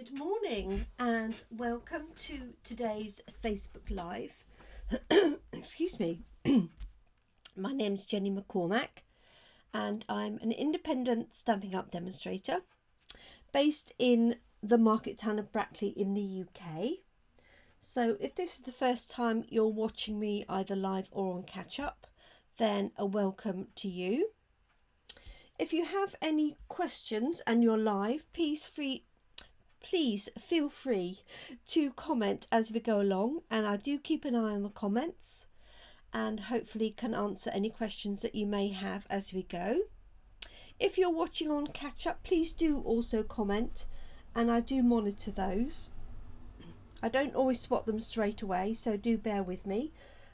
Good morning and welcome to today's Facebook Live. Excuse me. My name's Jenny McCormack and I'm an independent Stampin' Up demonstrator based in the market town of Brackley in the UK. So if this is the first time you're watching me either live or on catch up, then a welcome to you. If you have any questions and you're live, please feel free to comment as we go along, and I do keep an eye on the comments and hopefully can answer any questions that you may have as we go. If you're watching on catch up, please do also comment, and I do monitor those. I don't always spot them straight away, so do bear with me,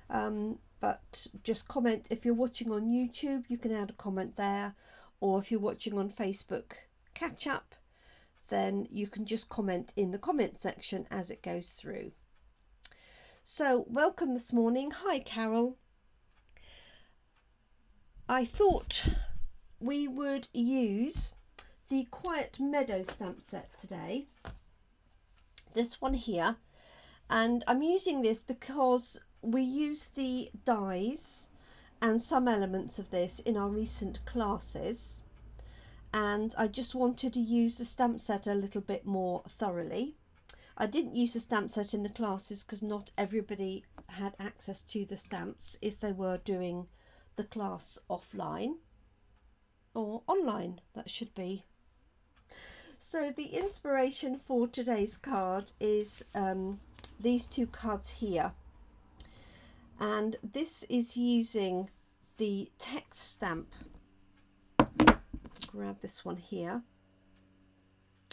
but just comment. If you're watching on YouTube, you can add a comment there, or if you're watching on Facebook catch up, then you can just comment in the comment section as it goes through. So welcome this morning. Hi Carol. I thought we would use the Quiet Meadow stamp set today, this one here, and I'm using this because we used the dies and some elements of this in our recent classes, and I just wanted to use the stamp set a little bit more thoroughly. I didn't use the stamp set in the classes because not everybody had access to the stamps if they were doing the class offline or online, that should be. So the inspiration for today's card is these two cards here, and this is using the text stamp. Grab this one here.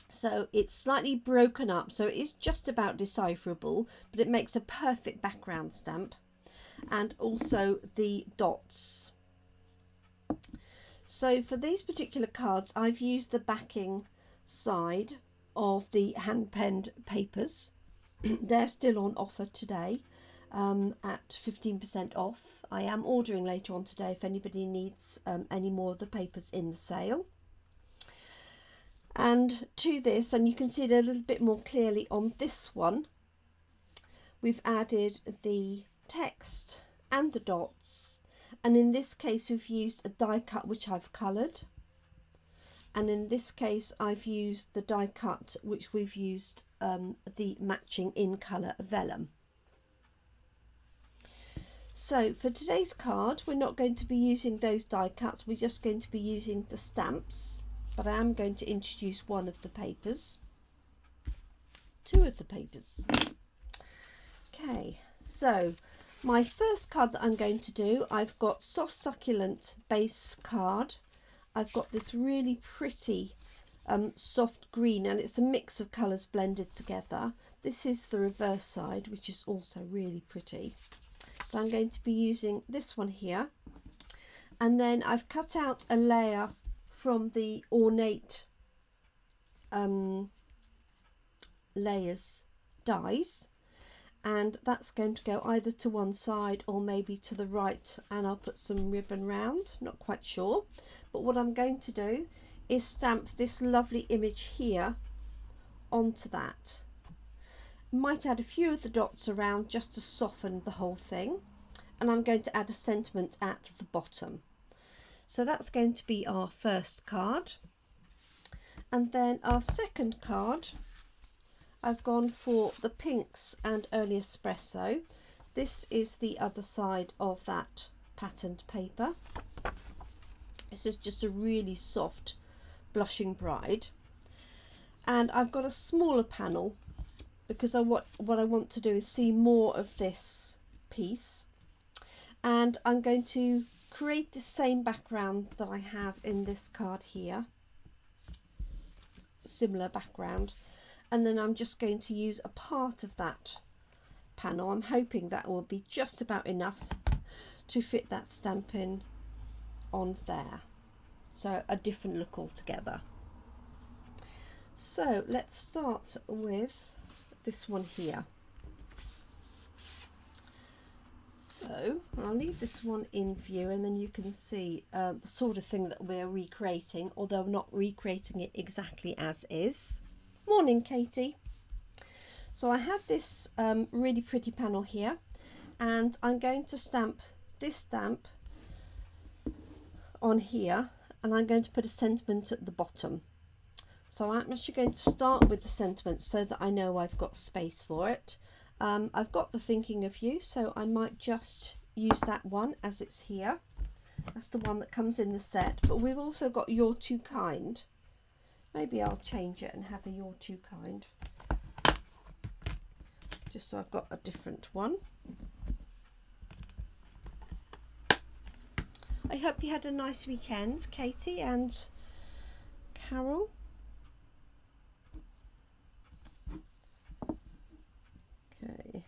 So it's slightly broken up, so it is just about decipherable, but it makes a perfect background stamp, and also the dots. So for these particular cards, I've used the backing side of the hand penned papers. They're still on offer today at 15% off. I am ordering later on today if anybody needs any more of the papers in the sale. And to this, and you can see it a little bit more clearly on this one, we've added the text and the dots, and in this case we've used a die cut which I've coloured, and in this case I've used the die cut which we've used the matching in colour vellum. So for today's card, we're not going to be using those die cuts, we're just going to be using the stamps, but I am going to introduce one of the papers, two of the papers. Okay, so my first card that I'm going to do, I've got Soft Succulent base card. I've got this really pretty soft green, and it's a mix of colours blended together. This is the reverse side, which is also really pretty. But I'm going to be using this one here, and then I've cut out a layer from the ornate layers dies, and that's going to go either to one side or maybe to the right, and I'll put some ribbon round, not quite sure. But what I'm going to do is stamp this lovely image here onto that. Might add a few of the dots around just to soften the whole thing, and I'm going to add a sentiment at the bottom. So that's going to be our first card, and then our second card, I've gone for the pinks and Early Espresso. This is the other side of that patterned paper. This is just a really soft blushing bride, and I've got a smaller panel because what I want to do is see more of this piece, and I'm going to create the same background that I have in this card here, similar background, and then I'm just going to use a part of that panel. I'm hoping that will be just about enough to fit that stamp in on there, so a different look altogether. So let's start with this one here. So I'll leave this one in view, and then you can see the sort of thing that we're recreating, although not recreating it exactly as is. Morning, Katie. So I have this really pretty panel here, and I'm going to stamp this stamp on here, and I'm going to put a sentiment at the bottom. So I'm actually going to start with the sentiment so that I know I've got space for it. I've got the thinking of you, so I might just use that one as it's here. That's the one that comes in the set, but we've also got you're too kind. Maybe I'll change it and have a you're too kind, just so I've got a different one. I hope you had a nice weekend, Katie and Carol. Okay,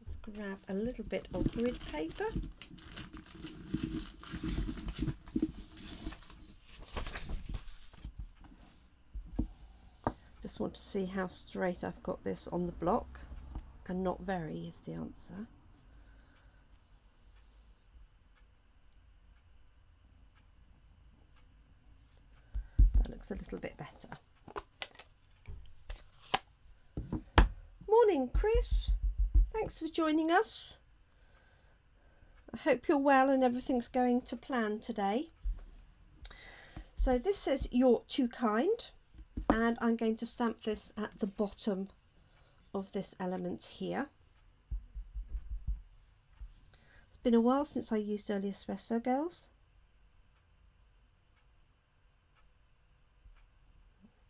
let's grab a little bit of grid paper. Just want to see how straight I've got this on the block, and not very is the answer. That looks a little bit better. Morning, Chris. Thanks for joining us. I hope you're well and everything's going to plan today. So this says you're too kind, and I'm going to stamp this at the bottom of this element here. It's been a while since I used Early Espresso, girls.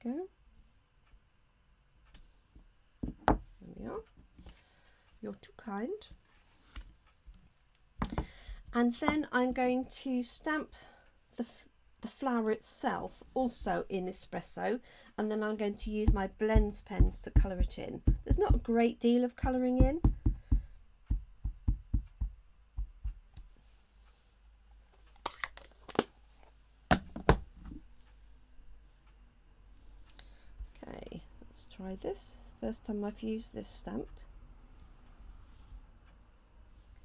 There we go. There we are. You're too kind. And then I'm going to stamp the flower itself also in espresso, and then I'm going to use my blends pens to colour it in. There's not a great deal of colouring in. Okay, let's try this. It's the first time I've used this stamp.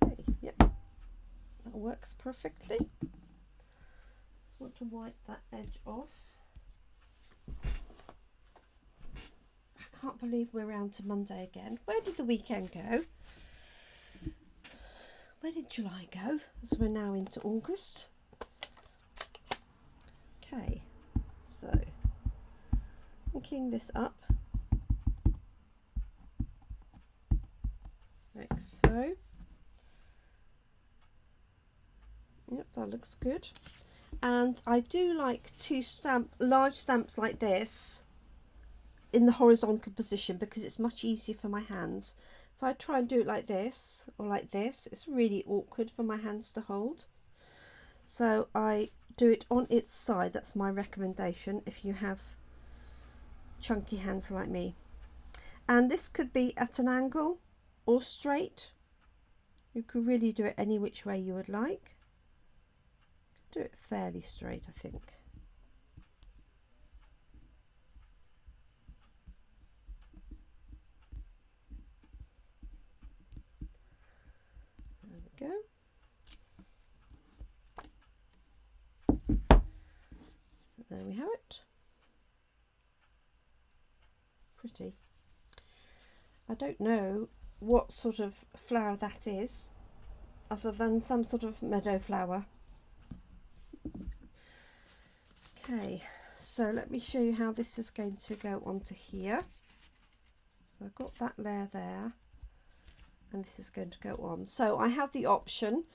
Okay, yep, that works perfectly. Just want to wipe that edge off. I can't believe we're round to Monday again. Where did the weekend go? Where did July go? As we're now into August. Okay, so inking this up like so. Yep, that looks good. And I do like to stamp large stamps like this in the horizontal position because it's much easier for my hands. If I try and do it like this or like this, it's really awkward for my hands to hold. So I do it on its side. That's my recommendation if you have chunky hands like me. And this could be at an angle or straight. You could really do it any which way you would like. Do it fairly straight, I think. There we go. There we have it. Pretty. I don't know what sort of flower that is, other than some sort of meadow flower. Okay, so let me show you how this is going to go onto here. So I've got that layer there, and this is going to go on. So I have the option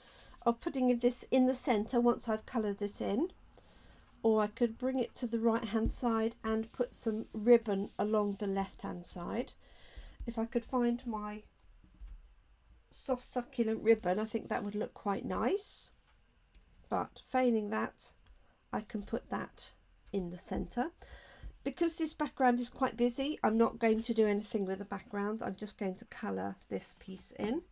of putting this in the centre once I've coloured this in, or I could bring it to the right hand side and put some ribbon along the left hand side. If I could find my soft succulent ribbon, I think that would look quite nice, but failing that, I can put that in the centre. Because this background is quite busy, I'm not going to do anything with the background. I'm just going to colour this piece in.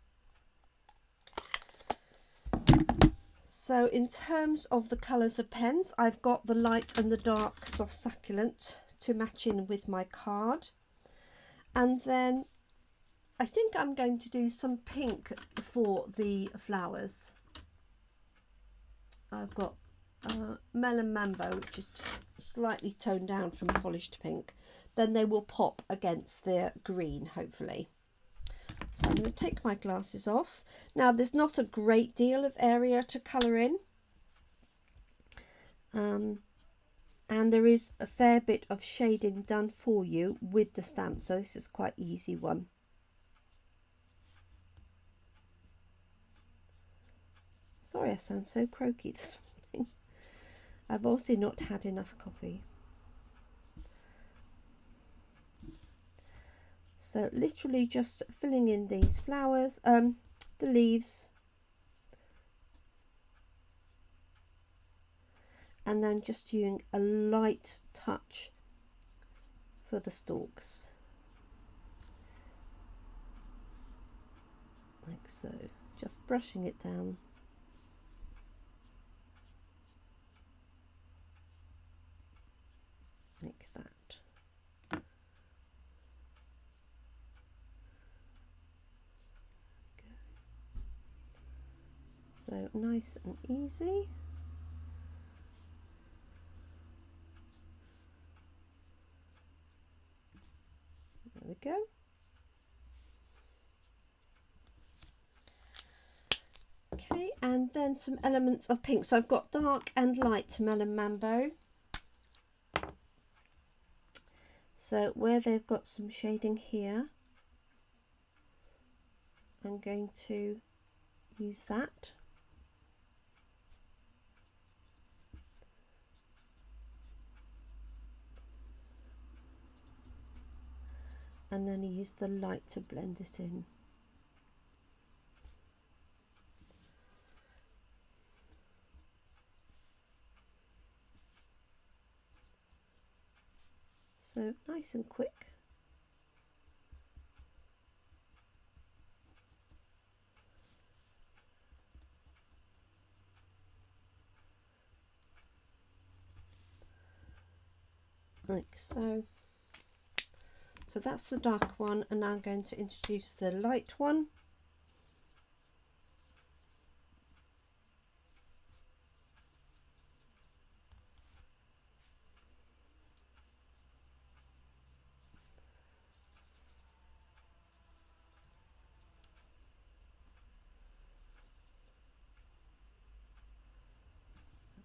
So in terms of the colours of pens, I've got the light and the dark soft succulent to match in with my card. And then I think I'm going to do some pink for the flowers. I've got Melon Mambo, which is just slightly toned down from polished pink. then they will pop against the green, hopefully. So I'm going to take my glasses off. Now there's not a great deal of area to colour in. And there is a fair bit of shading done for you with the stamp, so this is quite an easy one. Sorry I sound so croaky this morning. I've also not had enough coffee. So literally just filling in these flowers, the leaves, and then just using a light touch for the stalks, like so, just brushing it down. Like that. So nice and easy. There we go. Okay, and then some elements of pink. So I've got dark and light melon mambo. So where they've got some shading here, I'm going to use that. And then use the light to blend it in. So nice and quick. Like so. So that's the dark one, and now I'm going to introduce the light one.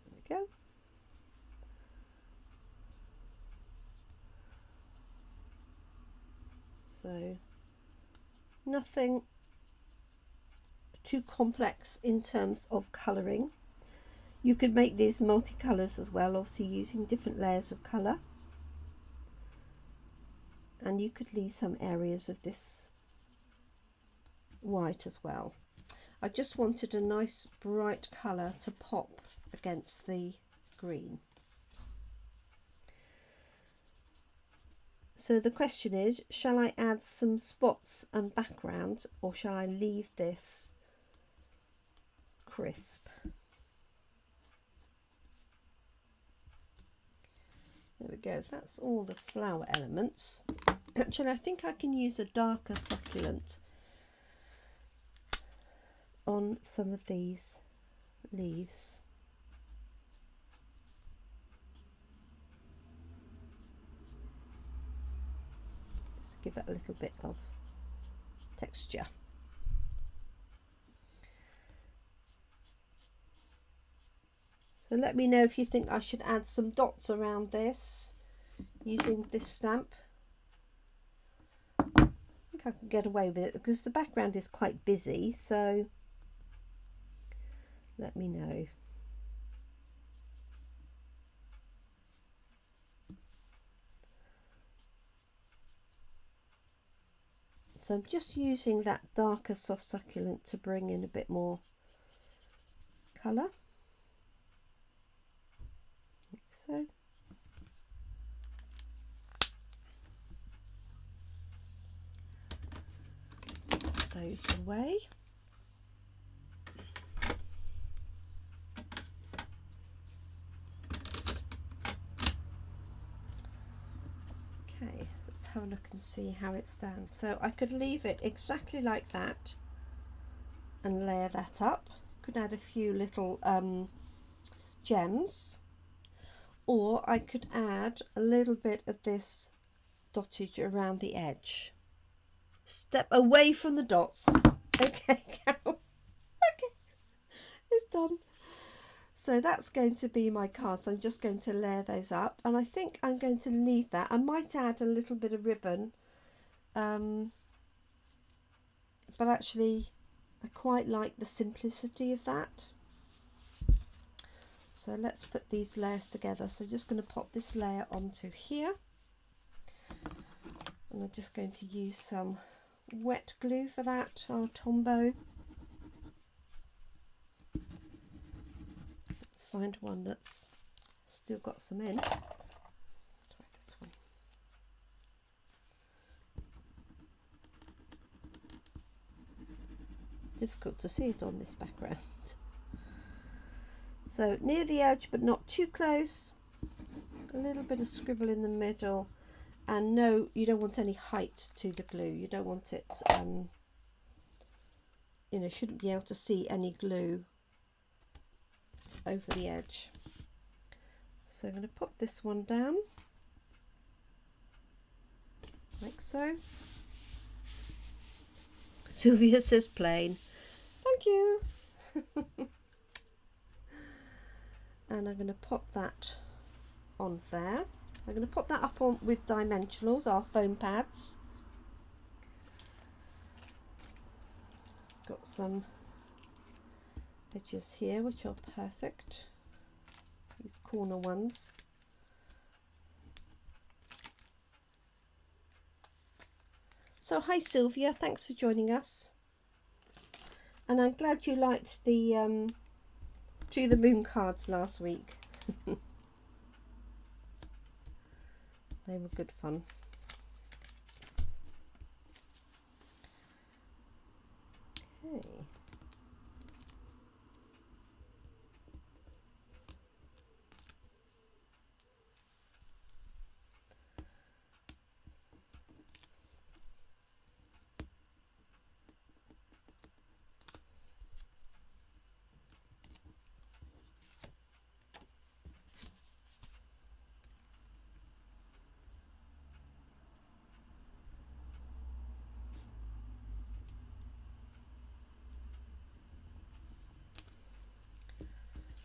There we go. So nothing too complex in terms of colouring. You could make these multicolours as well, obviously using different layers of colour. And you could leave some areas of this white as well. I just wanted a nice bright colour to pop against the green. So the question is, shall I add some spots and background, or shall I leave this crisp? There we go, that's all the flower elements. Actually, I think I can use a darker succulent on some of these leaves. Give it a little bit of texture. So let me know if you think I should add some dots around this using this stamp. I think I can get away with it because the background is quite busy, so let me know. So I'm just using that darker soft succulent to bring in a bit more colour. Like so. Put those away. Okay. Have a look and see how it stands. So I could leave it exactly like that and layer that up. Could add a few little gems, or I could add a little bit of this dottage around the edge. Step away from the dots. Okay, Carol. Okay, it's done. So that's going to be my card. So I'm just going to layer those up, and I think I'm going to leave that. I might add a little bit of ribbon, but actually I quite like the simplicity of that. So let's put these layers together. So just going to pop this layer onto here, and I'm just going to use some wet glue for that, our Tombow. Let's find one that's still got some in. Try this one. It's difficult to see it on this background. So near the edge but not too close, a little bit of scribble in the middle, and no, you don't want any height to the glue. You don't want it, you know, shouldn't be able to see any glue over the edge. So I'm going to pop this one down, like so. Sylvia says plain. Thank you. And I'm going to pop that on there. I'm going to pop that up on with dimensionals, our foam pads. Got some edges here which are perfect, these corner ones. So hi Sylvia, thanks for joining us, and I'm glad you liked the To the Moon cards last week. They were good fun. Okay.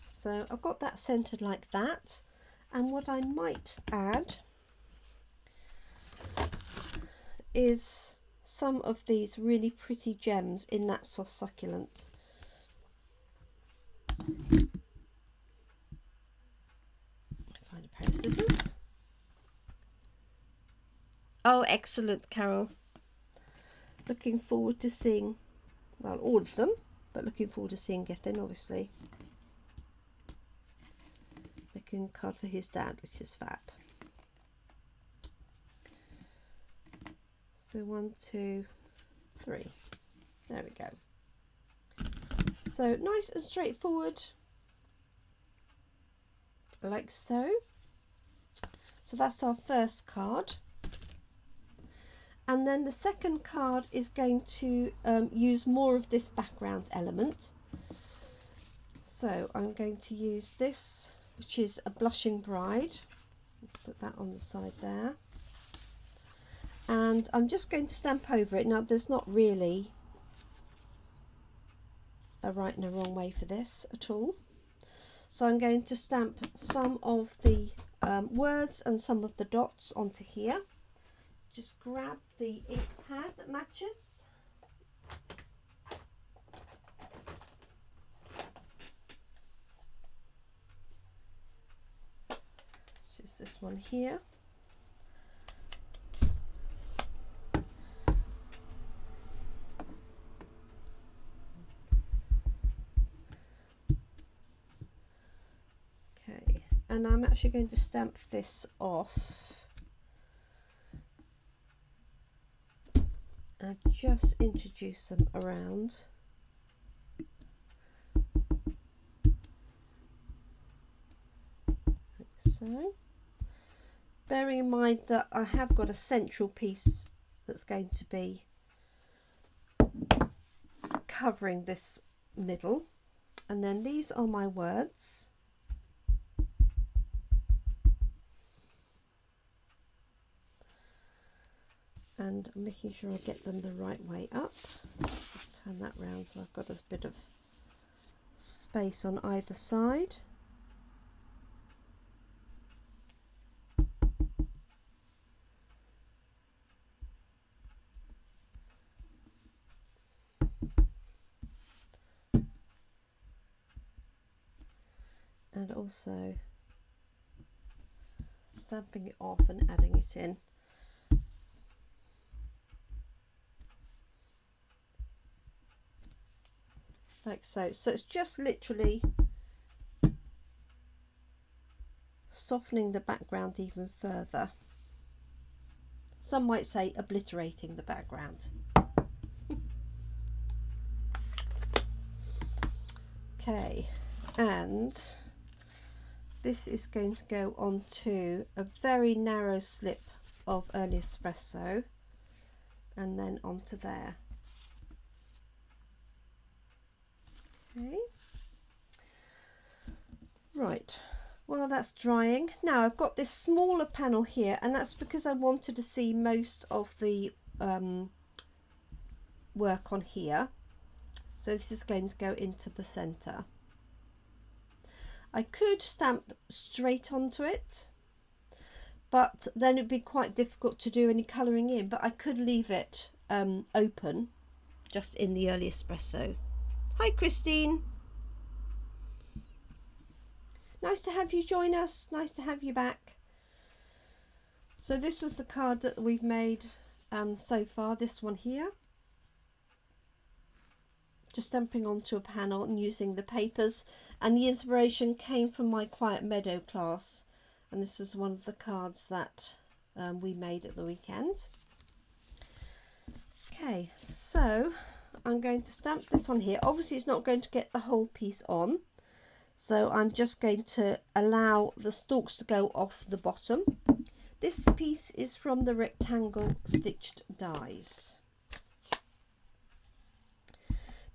So I've got that centered like that, and what I might add is some of these really pretty gems in that soft succulent. Find a pair of scissors. Oh, excellent, Carol. Looking forward to seeing, well, all of them, but looking forward to seeing Gethin, obviously. Making a card for his dad, which is fab. So 1, 2, 3. There we go. So nice and straightforward, like so. So that's our first card. And then the second card is going to use more of this background element. So I'm going to use this, which is a Blushing Bride. Let's put that on the side there. And I'm just going to stamp over it. Now there's not really a right and a wrong way for this at all. So I'm going to stamp some of the words and some of the dots onto here. Just grab the ink pad that matches. Just this one here. Okay, and I'm actually going to stamp this off. And just introduce them around. Like so. Bearing in mind that I have got a central piece that's going to be covering this middle, and then these are my words. and making sure I get them the right way up. Just turn that round so I've got a bit of space on either side. And also stamping it off and adding it in. Like so. So it's just literally softening the background even further. Some might say obliterating the background. Okay, and this is going to go onto a very narrow slip of Early Espresso and then onto there. Okay, right, well that's drying. Now I've got this smaller panel here, and that's because I wanted to see most of the work on here. So this is going to go into the center. I could stamp straight onto it, but then it'd be quite difficult to do any colouring in, but I could leave it open just in the Early Espresso. Hi Christine, nice to have you join us, nice to have you back. So this was the card that we've made so far, this one here. Just stamping onto a panel and using the papers, and the inspiration came from my Quiet Meadow class, and this was one of the cards that we made at the weekend. Okay, so I'm going to stamp this on here. Obviously it's not going to get the whole piece on, so I'm just going to allow the stalks to go off the bottom. This piece is from the rectangle stitched dies,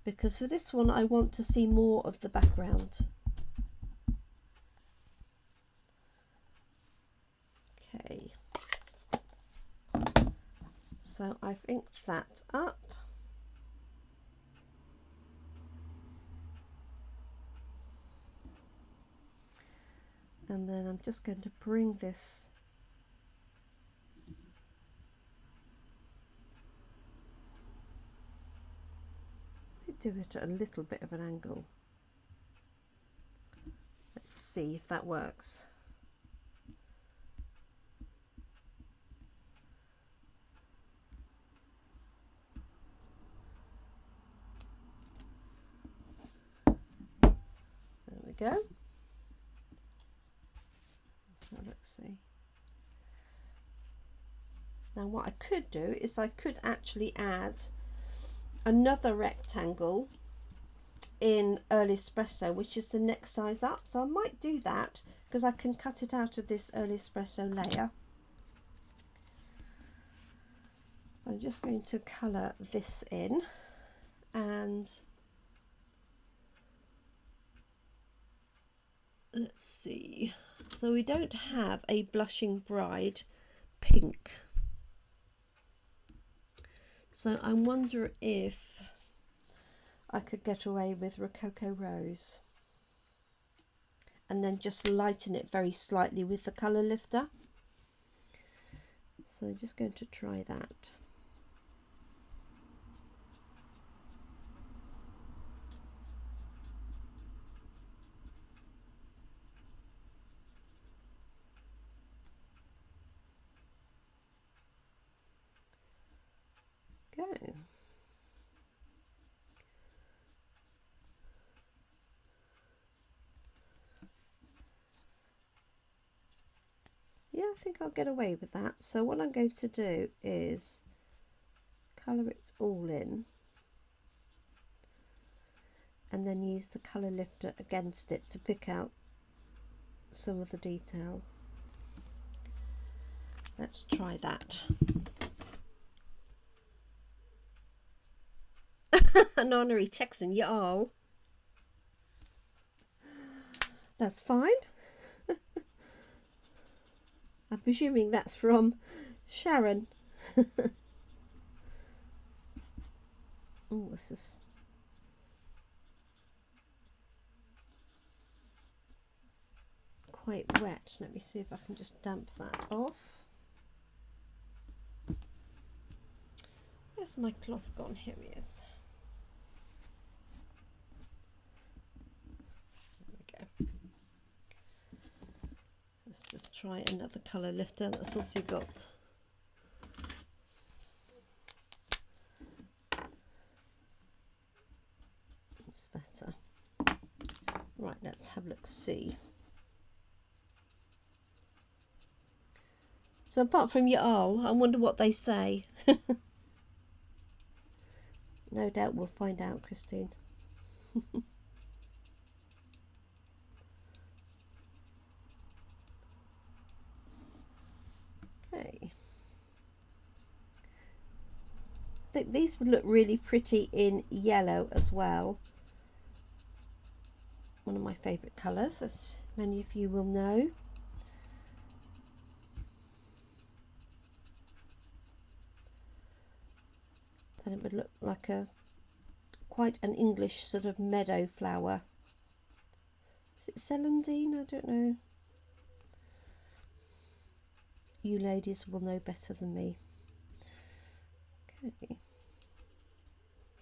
because for this one I want to see more of the background. Okay, so I've inked that up. And then I'm just going to bring this do it at a little bit of an angle. Let's see if that works. There we go. So let's see. Now what I could do is I could actually add another rectangle in Early Espresso, which is the next size up, so I might do that because I can cut it out of this Early Espresso layer. I'm just going to colour this in, and let's see, so we don't have a Blushing Bride pink. So I wonder if I could get away with Rococo Rose and then just lighten it very slightly with the colour lifter. So I'm just going to try that. Go. Yeah, I think I'll get away with that. So what I'm going to do is colour it all in and then use the colour lifter against it to pick out some of the detail. Let's try that. An honorary Texan, y'all. That's fine. I'm presuming that's from Sharon. Oh, this is quite wet. Let me see if I can just damp that off. Where's my cloth gone? Here he is. There we go. Let's just try another colour lifter. That's also got it's better. Right, let's have a look, see. So apart from your owl, I wonder what they say. No doubt we'll find out, Christine. Okay. I think these would look really pretty in yellow as well. One of my favourite colours, as many of you will know. Then it would look like quite an English sort of meadow flower. Is it celandine? I don't know. You ladies will know better than me. Okay.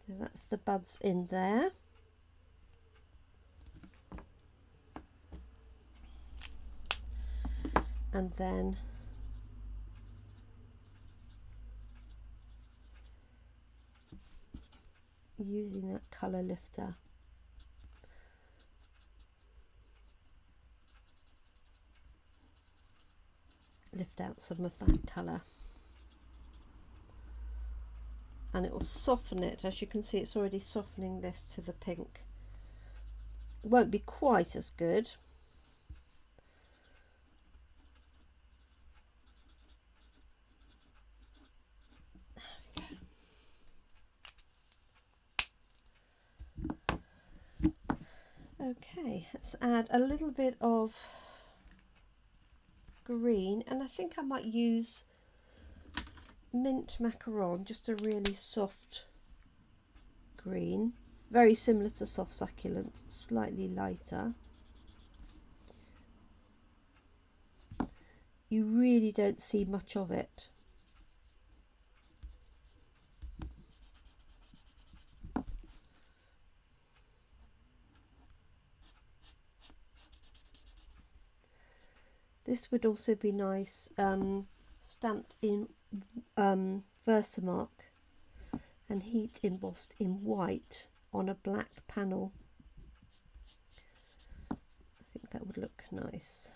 So that's the buds in there. And then using that colour lifter, lift out some of that colour, and it will soften it. As you can see, it's already softening this to the pink. It won't be quite as good. Okay, let's add a little bit of green, and I think I might use mint macaron, just a really soft green, very similar to soft succulent, slightly lighter. You really don't see much of it. This would also be nice, stamped in Versamark and heat embossed in white on a black panel. I think that would look nice.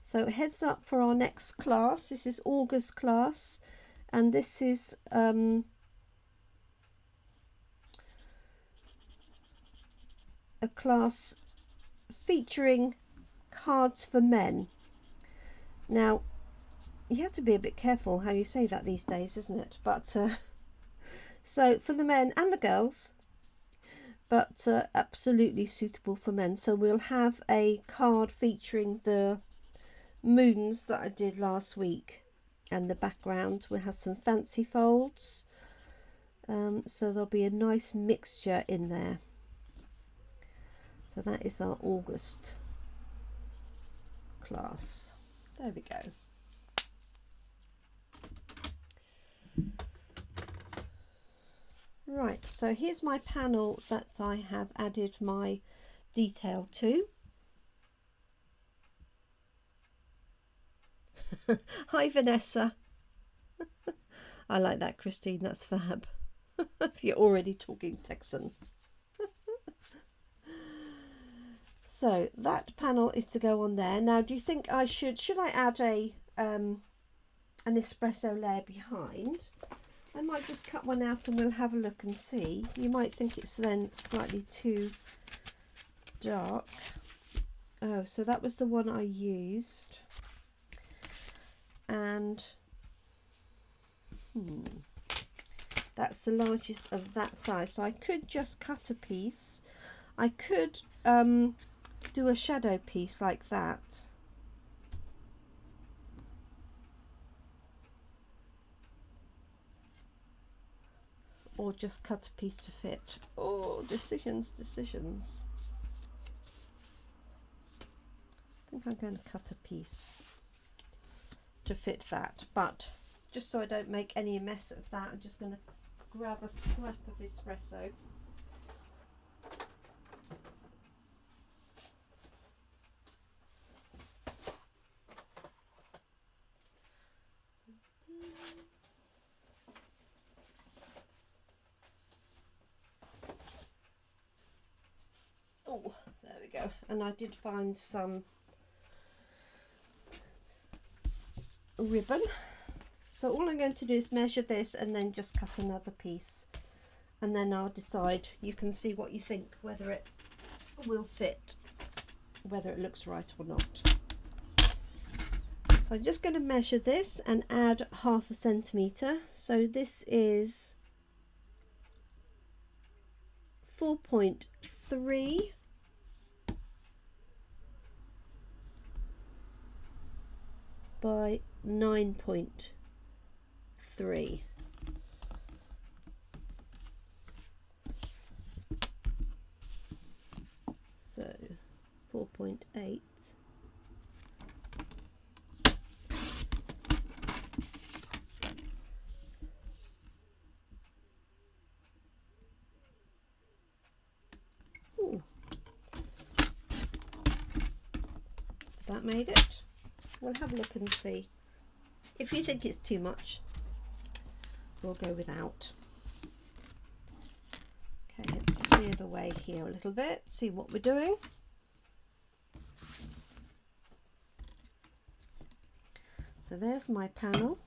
So heads up for our next class. This is August class, and this is a class featuring cards for men. Now, you have to be a bit careful how you say that these days, isn't it? But so for the men and the girls, but absolutely suitable for men. So we'll have a card featuring the moons that I did last week, and the background will have some fancy folds, so there'll be a nice mixture in there. So that is our August class. There we go. Right, so here's my panel that I have added my detail to. Hi Vanessa. I like that, Christine, that's fab. If you're already talking Texan. So that panel is to go on there. Now, do you think I should I add a an espresso layer behind? I might just cut one out and we'll have a look and see. You might think it's then slightly too dark. Oh, so that was the one I used. And that's the largest of that size. So I could just cut a piece. I could do a shadow piece like that, or just cut a piece to fit. Oh, decisions. I think I'm going to cut a piece to fit that, but just so I don't make any mess of that, I'm just going to grab a scrap of espresso. Oh, there we go. And I did find some ribbon. So all I'm going to do is measure this and then just cut another piece. And then I'll decide. You can see what you think, whether it will fit, whether it looks right or not. So I'm just going to measure this and add 1/2 centimetre. So this is 4.3 by 9.3. So 4.8. Just about made it. We'll have a look and see. If you think it's too much, we'll go without. Okay, let's clear the way here a little bit, see what we're doing. So there's my panel.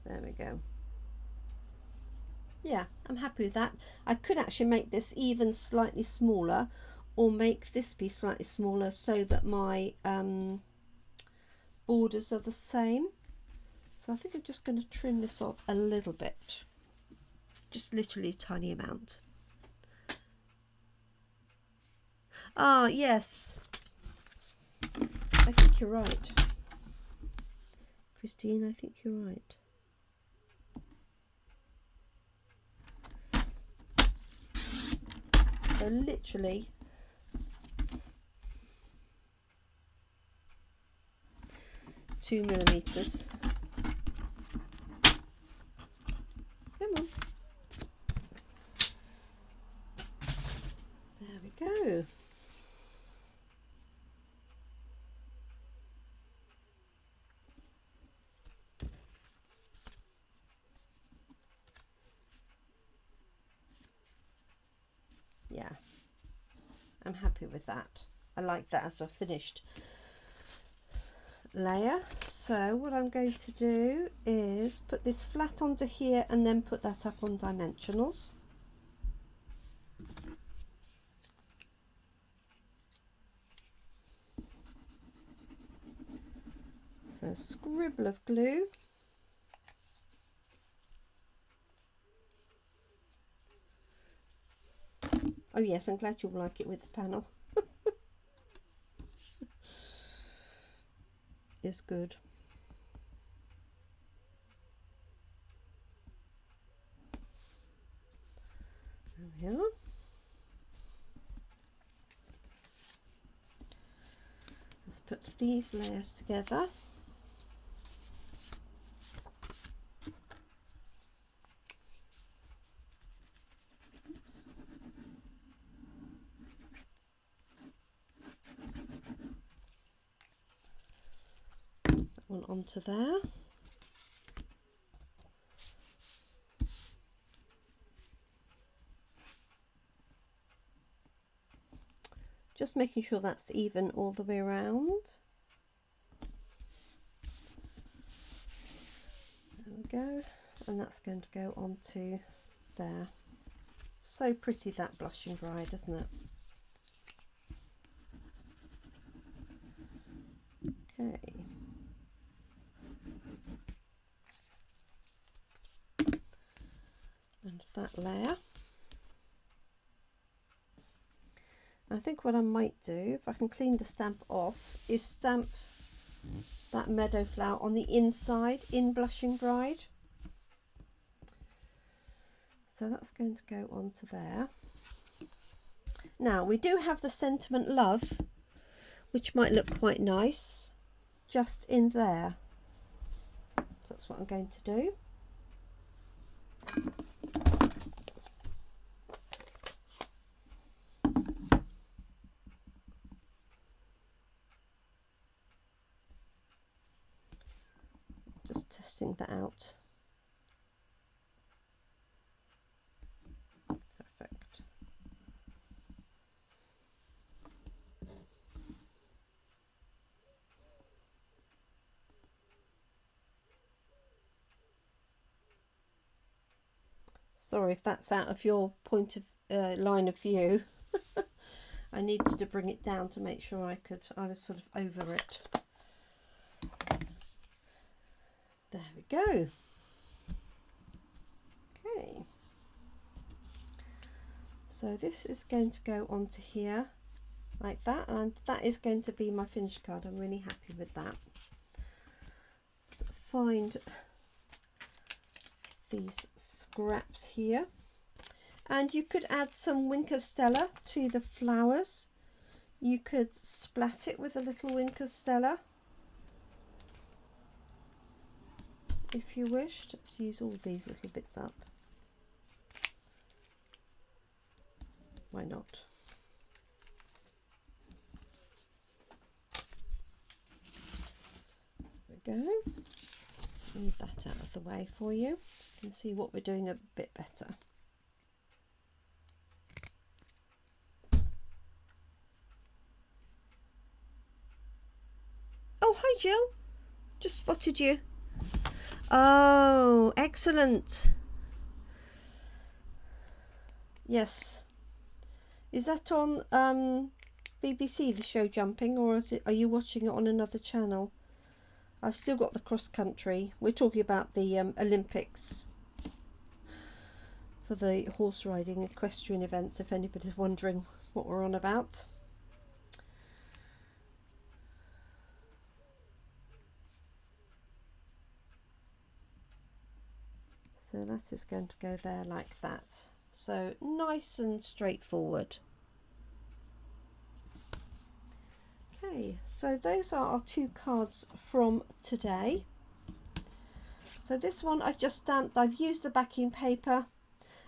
There we go. Yeah, I'm happy with that. I could actually make this even slightly smaller, or make this piece slightly smaller so that my borders are the same. So I think I'm just going to trim this off a little bit, just literally a tiny amount. Ah, yes, I think you're right, Christine, I think you're right. So literally two millimeters. Come on. There we go. Yeah, I'm happy with that. I like that as a finished layer. So what I'm going to do is put this flat onto here and then put that up on dimensionals. So a scribble of glue. Oh yes, I'm glad you'll like it with the panel. It's good. There we are. Let's put these layers together. One onto there. Just making sure that's even all the way around. There we go, and that's going to go onto there. So pretty, that blushing bride, isn't it? Okay. And that layer. I think what I might do, if I can clean the stamp off, is stamp that meadow flower on the inside in Blushing Bride. So that's going to go onto there. Now we do have the Sentiment Love, which might look quite nice just in there. So that's what I'm going to do. Just testing that out. Perfect. Sorry if that's out of your point of line of view. I needed to bring it down to make sure I was sort of over it. There we go. Okay. So this is going to go onto here like that, and that is going to be my finished card. I'm really happy with that. Let's find these scraps here, and you could add some wink of Stella to the flowers. You could splat it with a little wink of Stella if you wished. Let's use all these little bits up. Why not? There we go. Move that out of the way for you. You can see what we're doing a bit better. Oh, hi Jill. Just spotted you. Oh, excellent. Yes. Is that on BBC, the show Jumping, or are you watching it on another channel? I've still got the cross country. We're talking about the Olympics for the horse riding equestrian events, if anybody's wondering what we're on about. So that is going to go there like that. So nice and straightforward. Okay, so those are our two cards from today. So this one I've just stamped. I've used the backing paper,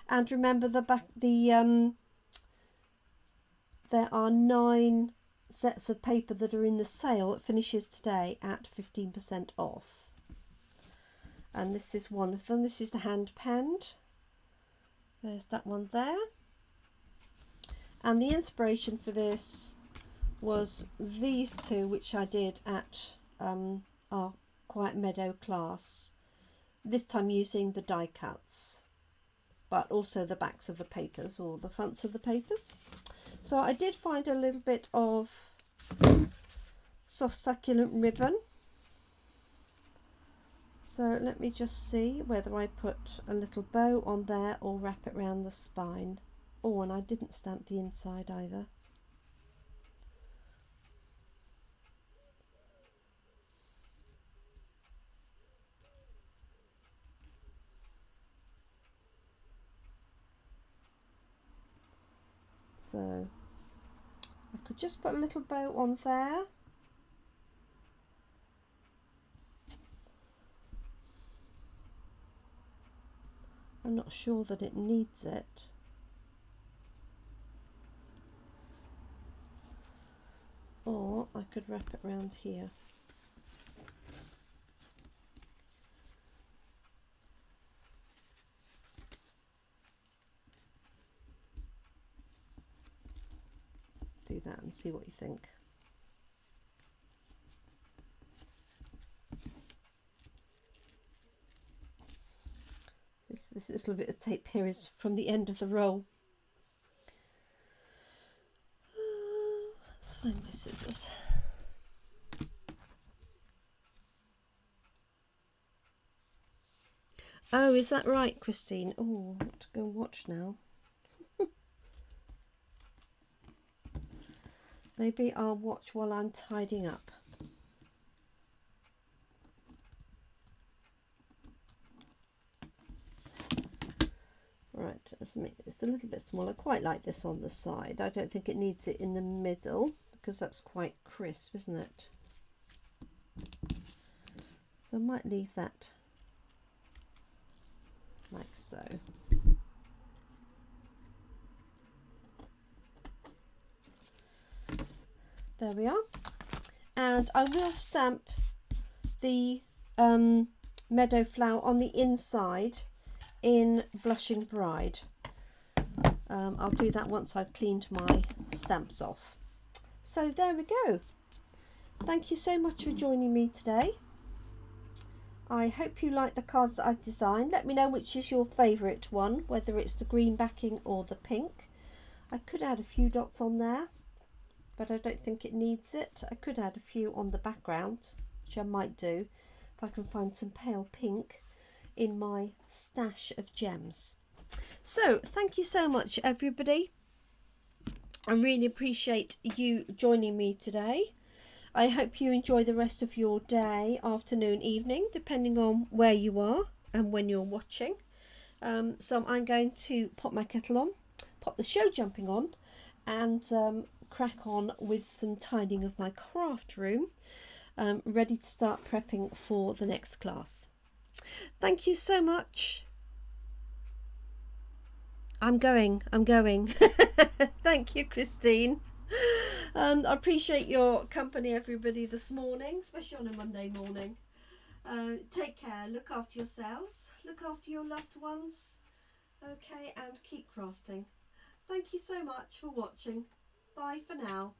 and remember there are 9 sets of paper that are in the sale. It finishes today at 15% off, and this is one of them. This is the hand penned. There's that one there, and the inspiration for this was these two, which I did at our Quiet Meadow class, this time using the die cuts, but also the backs of the papers or the fronts of the papers. So I did find a little bit of soft succulent ribbon. So let me just see whether I put a little bow on there or wrap it around the spine. Oh, and I didn't stamp the inside either. So I could just put a little bow on there. I'm not sure that it needs it. Or I could wrap it around here. Do that and see what you think. This little bit of tape here is from the end of the roll. Let's find my scissors. Oh, is that right, Christine? Oh, I have to go and watch now. Maybe I'll watch while I'm tidying up. Right, let's make this a little bit smaller. I quite like this on the side. I don't think it needs it in the middle because that's quite crisp, isn't it? So I might leave that like so. There we are. And I will stamp the meadow flower on the inside in Blushing Bride. I'll do that once I've cleaned my stamps off. So there we go. Thank you so much for joining me today. I hope you like the cards that I've designed. Let me know which is your favourite one, whether it's the green backing or the pink. I could add a few dots on there, but I don't think it needs it. I could add a few on the background, which I might do if I can find some pale pink in my stash of gems. So thank you so much, everybody. I really appreciate you joining me today. I hope you enjoy the rest of your day, afternoon, evening, depending on where you are and when you're watching. So I'm going to pop my kettle on, pop the show jumping on, and crack on with some tidying of my craft room, ready to start prepping for the next class. Thank you so much. I'm going. Thank you, Christine. I appreciate your company, everybody, this morning, especially on a Monday morning. Take care, look after yourselves, look after your loved ones, okay, and keep crafting. Thank you so much for watching. Bye for now.